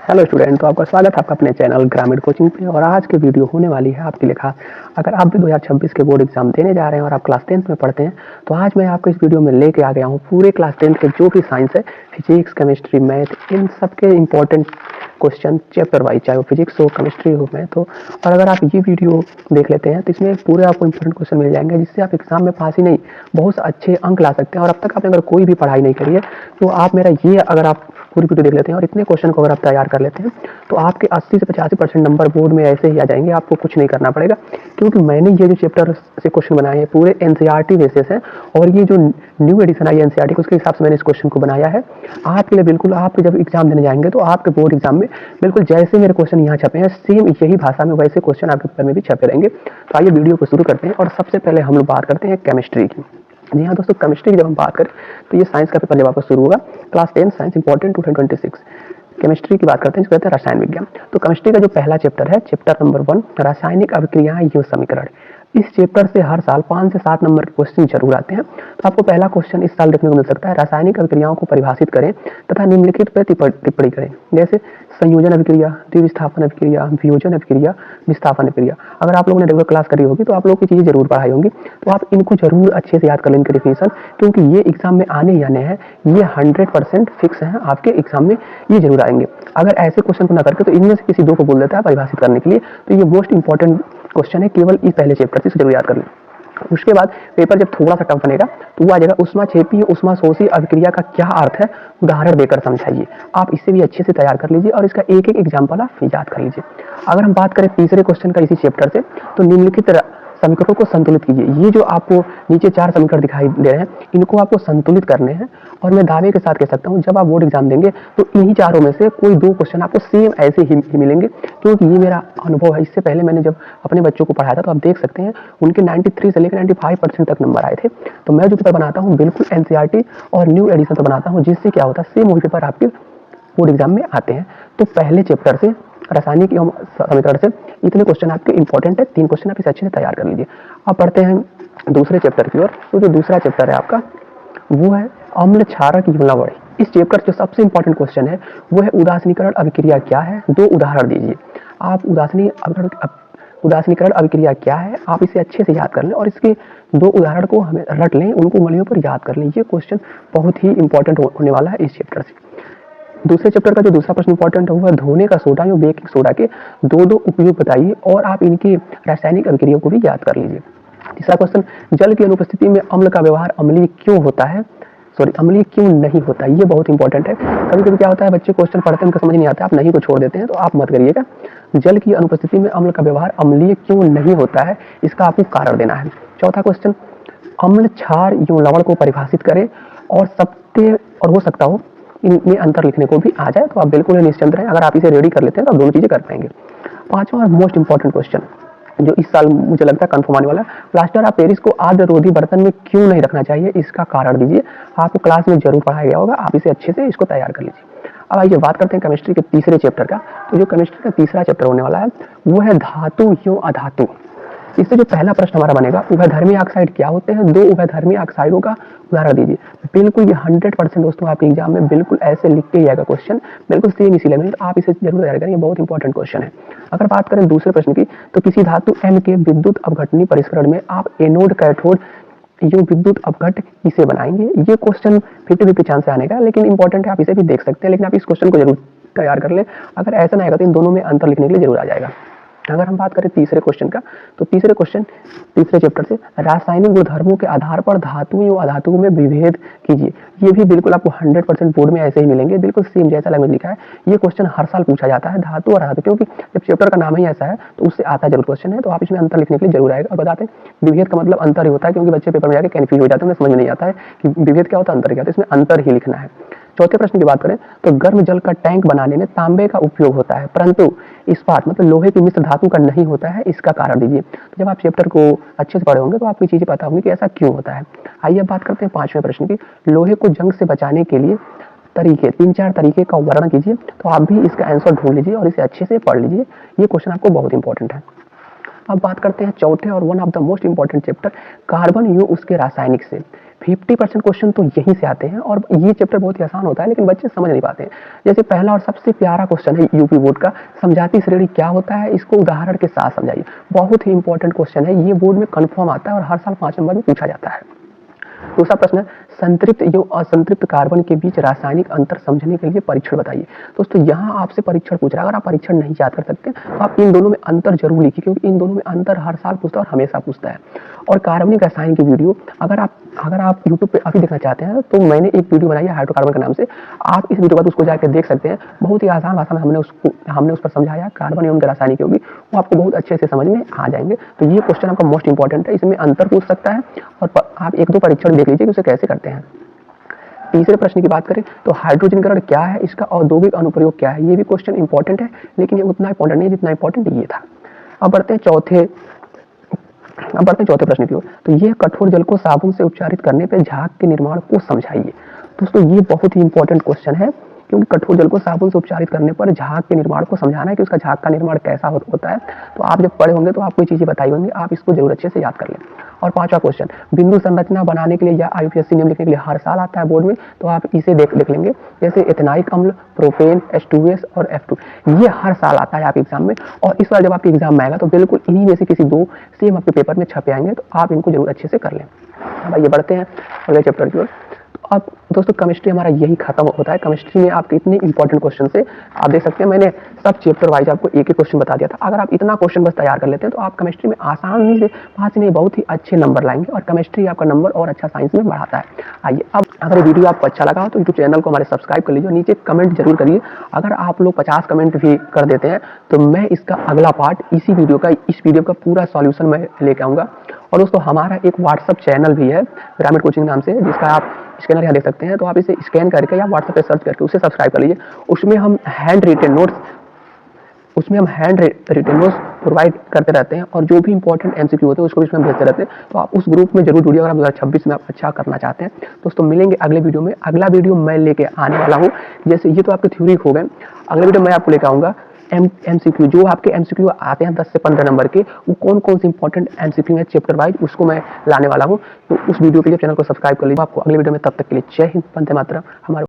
Hello student, तो आपका स्वागत है आपका अपने चैनल ग्रामीण कोचिंग पे। और आज की वीडियो होने वाली है आपके लिए खास। अगर आप भी 2026 के बोर्ड एग्जाम देने जा रहे हैं और आप क्लास 10th में पढ़ते हैं तो आज मैं आपको इस वीडियो में लेके आ गया हूँ पूरे क्लास 10th के जो भी साइंस है, फिजिक्स, केमिस्ट्री, मैथ, इन सब के इंपॉर्टेंट क्वेश्चन चैप्टर वाइज, चाहे वो फिजिक्स हो, केमिस्ट्री हो, मैथ हो। और अगर आप ये वीडियो देख लेते हैं तो इसमें पूरे आपको इंपॉर्टेंट क्वेश्चन मिल जाएंगे जिससे आप एग्जाम में पास ही नहीं, बहुत अच्छे अंक ला सकते हैं। और अब तक आपने अगर कोई भी पढ़ाई नहीं करी है तो आप मेरा ये, अगर आप पूरी वीडियो देख लेते हैं और इतने क्वेश्चन को अगर आप तैयार कर लेते हैं तो आपके 80 से 85% नंबर बोर्ड में ऐसे ही आ जाएंगे। आपको कुछ नहीं करना पड़ेगा, क्योंकि मैंने ये जो चैप्टर से क्वेश्चन बनाए हैं पूरे एनसीईआरटी बेसिस हैं। और ये जो न्यू एडिशन आई है एनसीईआरटी, उसके हिसाब से मैंने इस क्वेश्चन को बनाया है आपके लिए। बिल्कुल आप जब एग्जाम देने जाएंगे तो आपके बोर्ड एग्जाम में बिल्कुल जैसे मेरे क्वेश्चन यहाँ छपे हैं, सेम यही भाषा में वैसे क्वेश्चन आपके पेपर में भी छपे रहेंगे। तो आइए वीडियो को शुरू करते हैं। और सबसे पहले हम लोग बात करते हैं केमिस्ट्री की। जी हाँ दोस्तों, केमिस्ट्री की जब हम बात करें तो ये साइंस का पेपर जब आपका शुरू होगा, क्लास 10 साइंस इंपॉर्टेंट 2026 केमिस्ट्री की बात करते हैं, जिसको कहते हैं रसायन विज्ञान। तो केमिस्ट्री का जो पहला चैप्टर है, चैप्टर नंबर 1, रासायनिक अभिक्रियाएं एवं समीकरण। इस चैप्टर से हर साल 5 से 7 नंबर के क्वेश्चन जरूर आते हैं। तो आपको पहला क्वेश्चन इस साल देखने को मिल सकता है, रासायनिक अभिक्रियाओं को परिभाषित करें तथा निम्नलिखित पर टिप्पणी करें। जैसे संयोजन अभिक्रिया, द्विविस्थापन अभिक्रिया, वियोजन अभिक्रिया, विस्थापन अभिक्रिया। अगर आप लोगों ने रेगुलर क्लास करी होगी तो आप लोगों की चीजें जरूर पढ़ाई होंगी, तो आप इनको जरूर अच्छे से याद कर लें इनके डेफिनेशन, क्योंकि ये एग्जाम में आने ही आने हैं। ये 100% फिक्स है, आपके एग्जाम में ये जरूर आएंगे। अगर ऐसे क्वेश्चन को ना करके तो इनमें से किसी दो को बोल देता है परिभाषित करने के लिए, तो ये मोस्ट इंपॉर्टेंट क्वेश्चन है, केवल इस पहले चैप्टर से जरूर याद कर लें। उसके बाद पेपर जब थोड़ा सा टफ बनेगा तो वो आ जाएगा उष्माक्षेपी उष्माशोषी अभिक्रिया का क्या अर्थ है, उदाहरण देकर समझाइए। आप इससे भी अच्छे से तैयार कर लीजिए और इसका एक एक एग्जाम्पल आप याद कर लीजिए। अगर हम बात करें तीसरे क्वेश्चन का इसी चैप्टर से, तो निम्नलिखित समीकरणों को संतुलित कीजिए। ये जो आपको नीचे 4 समीकरण दिखाई दे रहे हैं, इनको आपको संतुलित करने हैं। और मैं दावे के साथ कह सकता हूँ जब आप बोर्ड एग्जाम देंगे तो इन्हीं चारों में से कोई 2 क्वेश्चन आपको सेम ऐसे ही मिलेंगे, क्योंकि ये मेरा अनुभव है। इससे पहले मैंने जब अपने बच्चों को पढ़ाया था तो आप देख सकते हैं उनके 93 से लेकर 95% तक नंबर आए थे। तो मैं जो पेपर बनाता हूँ बिल्कुल एनसीईआरटी और न्यू एडिशन से बनाता हूँ, जिससे क्या होता है सेम वही पेपर आपके बोर्ड एग्जाम में आते हैं। तो पहले चैप्टर से रासायनिक एवं समीकरण से इतने क्वेश्चन आपके इंपॉर्टेंट है, 3 क्वेश्चन आप इसे अच्छे से तैयार कर लीजिए। अब पढ़ते हैं दूसरे चैप्टर की ओर। तो जो दूसरा चैप्टर है आपका वो है अम्ल क्षारक यौनावली। इस चैप्टर जो सबसे इंपॉर्टेंट क्वेश्चन है वो है उदासीनीकरण अभिक्रिया क्या है, 2 उदाहरण दीजिए। आप उदासीनीकरण अभिक्रिया क्या है, आप इसे अच्छे से याद कर लें और इसके 2 उदाहरण को हमें रट लें, उनको उंगलियों पर याद कर लें। ये क्वेश्चन बहुत ही इंपॉर्टेंट होने वाला है इस चैप्टर से। दूसरे चैप्टर का जो दूसरा प्रश्न इंपॉर्टेंट है वो है धोने का सोडा या बेकिंग सोडा के 2 उपयोग बताइए और आप इनकी रासायनिक अभिक्रिया को भी याद कर लीजिए। तीसरा क्वेश्चन, जल की अनुपस्थिति में अम्ल का व्यवहार अम्लीय क्यों होता है, अम्लीय क्यों नहीं होता। ये बहुत इंपॉर्टेंट है। कभी कभी क्या होता है बच्चे क्वेश्चन पढ़ते हैं उनको समझ नहीं आता, आप नहीं को छोड़ देते हैं, तो आप मत करिएगा। जल की अनुपस्थिति में अम्ल का व्यवहार अम्लीय क्यों नहीं होता है, इसका आपको कारण देना है। चौथा क्वेश्चन, अम्ल क्षार एवं लवण को परिभाषित करें और सत्य और हो सकता हो इनमें अंतर लिखने को भी आ जाए तो आप बिल्कुल निश्चिंत रहें। अगर आप इसे रेडी कर लेते हैं तो आप दोनों चीजें कर पाएंगे। पांचवा और मोस्ट इंपॉर्टेंट क्वेश्चन जो इस साल मुझे लगता है कंफर्म आने वाला है, प्लास्टर ऑफ पेरिस को आर्द्र रोधी बर्तन में क्यों नहीं रखना चाहिए, इसका कारण दीजिए। आपको क्लास में जरूर पढ़ाया गया होगा, आप इसे अच्छे से इसको तैयार कर लीजिए। अब आइए बात करते हैं केमिस्ट्री के तीसरे चैप्टर का। तो जो केमिस्ट्री का तीसरा चैप्टर होने वाला है वो है धातु एवं अधातु। इससे जो पहला प्रश्न हमारा बनेगा, उभयधर्मी ऑक्साइड क्या होते हैं, 2 उभयधर्मी ऑक्साइडों का उदाहरण दीजिए। बिल्कुल ये 100% दोस्तों आपके एग्जाम में बिल्कुल ऐसे लिख के ही आएगा क्वेश्चन, बिल्कुल सेम इसी लेवल में, तो आप इसे जरूर तैयार करें, ये बहुत इंपॉर्टेंट क्वेश्चन है। अगर बात करें दूसरे प्रश्न की, तो किसी धातु M के विद्युत अपघटनी परिष्करण में आप एनोड कैथोड यो विद्युत अपघट किसे बनाएंगे। ये क्वेश्चन 50-50 चांस से आने का, लेकिन इंपॉर्टेंट है, आप इसे भी देख सकते हैं, लेकिन आप इस क्वेश्चन को जरूर तैयार कर ले। अगर ऐसा ना आएगा तो इन दोनों में अंतर लिखने के लिए जरूर आ जाएगा। अगर हम बात करें तीसरे क्वेश्चन का, तो तीसरे क्वेश्चन तीसरे चैप्टर से रासायनिक गुणधर्मों के आधार पर धातुओं और अधातुओं में विभेद कीजिए। ये भी बिल्कुल आपको 100% बोर्ड में ऐसे ही मिलेंगे, बिल्कुल सेम जैसा लैंग्वेज लिखा है। ये क्वेश्चन हर साल पूछा जाता है, धातु और अधातु, क्योंकि जब चैप्टर का नाम ही ऐसा है तो उससे आता जरूर क्वेश्चन है, तो आप इसमें अंतर लिखने के लिए जरूर आएगा। और बताते हैं विभेद का मतलब अंतर ही होता है, क्योंकि बच्चे पेपर में जाकर कन्फ्यूज हो जाते हैं, उन्हें समझ में नहीं आता है कि विभेद क्या होता है, अंतर क्या होता है, इसमें अंतर ही लिखना है। चौथे प्रश्न की बात करें तो गर्म जल का टैंक बनाने में तांबे का उपयोग होता है, परंतु इस्पात मतलब लोहे की मिश्र धातु का नहीं होता है, इसका कारण दीजिए। तो जब आप चैप्टर को अच्छे से पढ़े होंगे तो आपको चीजें पता होंगी कि ऐसा क्यों होता है। आइए अब बात करते हैं पांचवें प्रश्न की, लोहे को जंग से बचाने के लिए तरीके 3-4 तरीके का वर्णन कीजिए। तो आप भी इसका आंसर ढूंढ लीजिए और इसे अच्छे से पढ़ लीजिए, ये क्वेश्चन आपको बहुत इंपॉर्टेंट है। अब बात करते हैं चौथे और one of the most important chapter, carbon you उसके रासायनिक से। 50% क्वेश्चन तो यहीं से आते हैं और ये चैप्टर बहुत ही आसान होता है लेकिन बच्चे समझ नहीं पाते हैं। जैसे पहला और सबसे प्यारा क्वेश्चन है यूपी बोर्ड का, समझाती श्रेणी क्या होता है, इसको उदाहरण के साथ समझाइए। बहुत ही इंपॉर्टेंट क्वेश्चन है, ये बोर्ड में कन्फर्म आता है और हर साल 5 नंबर में पूछा जाता है। दूसरा प्रश्न है संतृप्त एवं असंतृप्त कार्बन के बीच रासायनिक अंतर समझने के लिए परीक्षण बताइए। दोस्तों यहाँ आपसे परीक्षण पूछ रहा है, अगर आप परीक्षण नहीं याद कर सकते तो आप इन दोनों में अंतर जरूर लिखिए, क्योंकि इन दोनों में अंतर हर साल पूछता है और हमेशा पूछता है। और कार्बनिक रसायन की वीडियो अगर आप यूट्यूब पे अभी देखना चाहते हैं तो मैंने एक वीडियो बनाई है हाइड्रोकार्बन के नाम से, आप इस वीडियो का उसको जाकर देख सकते हैं। बहुत ही आसान भाषा में हमने उस पर समझाया कार्बन एवं रासायनिक होगी, वो आपको बहुत अच्छे से समझ में आ जाएंगे। तो ये क्वेश्चन आपका मोस्ट इंपॉर्टेंट है, इसमें अंतर पूछ सकता है और आप 1-2 परीक्षण देख लीजिए कि उसे कैसे करते हैं। तीसरे प्रश्न की बात करें तो हाइड्रोजनीकरण क्या है, इसका औद्योगिक अनुप्रयोग क्या है। ये भी क्वेश्चन इंपॉर्टेंट है लेकिन ये उतना इंपॉर्टेंट नहीं जितना इंपॉर्टेंट ये था। अब बढ़ते हैं चौथे प्रश्न की ओर। तो ये कठोर जल को साबुन से उपचारित करने पर झाग के निर्माण को समझाइए। दोस्तों ये बहुत ही इंपॉर्टेंट क्वेश्चन है, क्योंकि कठोर जल को साबुन से उपचारित करने पर झाग के निर्माण को समझाना है कि उसका झाग का निर्माण कैसा होता है। तो आप जब पढ़े होंगे तो आपको ये चीजें बताई होंगी, आप इसको जरूर अच्छे से याद कर लें। और पांचवा क्वेश्चन बिंदु संरचना बनाने के लिए या IUPAC नियम लिखने के लिए हर साल आता है बोर्ड में, तो आप इसे देख लेंगे। जैसे एथेनाइक अम्ल, प्रोपेन, H2S और F2, ये हर साल आता है आपके एग्जाम में। और इस बार जब आपके एग्जाम में आएगा तो बिल्कुल इन्हीं में से किसी 2 सेम आपके पेपर में छपे आएंगे, तो आप इनको जरूर अच्छे से कर लें। अब आइए बढ़ते हैं अगले चैप्टर की ओर। अब दोस्तों केमिस्ट्री हमारा यही खत्म होता है। केमिस्ट्री में आपके इतने इंपॉर्टेंट क्वेश्चन से आप देख सकते हैं, मैंने सब चैप्टर वाइज आपको एक एक क्वेश्चन बता दिया था। अगर आप इतना क्वेश्चन बस तैयार कर लेते हैं तो आप केमिस्ट्री में आसानी से 5 नहीं बहुत ही अच्छे नंबर लाएंगे और केमिस्ट्री आपका नंबर और अच्छा साइंस में बढ़ाता है। आइए अब अगर वीडियो आपको अच्छा लगा तो यूट्यूब चैनल को हमारे सब्सक्राइब कर लीजिए, नीचे कमेंट जरूर करिए। अगर आप लोग 50 कमेंट भी कर देते हैं तो मैं इसका अगला पार्ट इस वीडियो का पूरा सॉल्यूशन मैं लेके आऊँगा। और दोस्तों हमारा एक व्हाट्सअप चैनल भी है ग्रामीण कोचिंग नाम से, जिसका आप स्कैनर यहाँ देख सकते हैं। तो आप इसे स्कैन करके या व्हाट्सएप पे सर्च करके उसे सब्सक्राइब कर लीजिए। उसमें हम हैंड रिटन नोट्स प्रोवाइड करते रहते हैं और जो भी इंपॉर्टेंट MCQ होते हैं उसको भी इसमें भेजते रहते हैं। तो आप उस ग्रुप में जरूर जुड़िए अगर आप 2026 में आप अच्छा करना चाहते हैं। दोस्तों मिलेंगे अगले वीडियो में। अगला वीडियो मैं लेके आने वाला हूँ, जैसे ये तो आपके थ्योरी हो गए, अगले वीडियो मैं आपको लेकर आऊँगा MCQ, जो आपके MCQ आते हैं 10 से 15 नंबर के, वो कौन से इंपॉर्टेंट MCQ है चैप्टर वाइज, उसको मैं लाने वाला हूँ। तो उस वीडियो के लिए चैनल को सब्सक्राइब कर लीजिए। आपको अगले वीडियो में, तब तक के लिए जय हिंद, वंदे मातरम। हमारे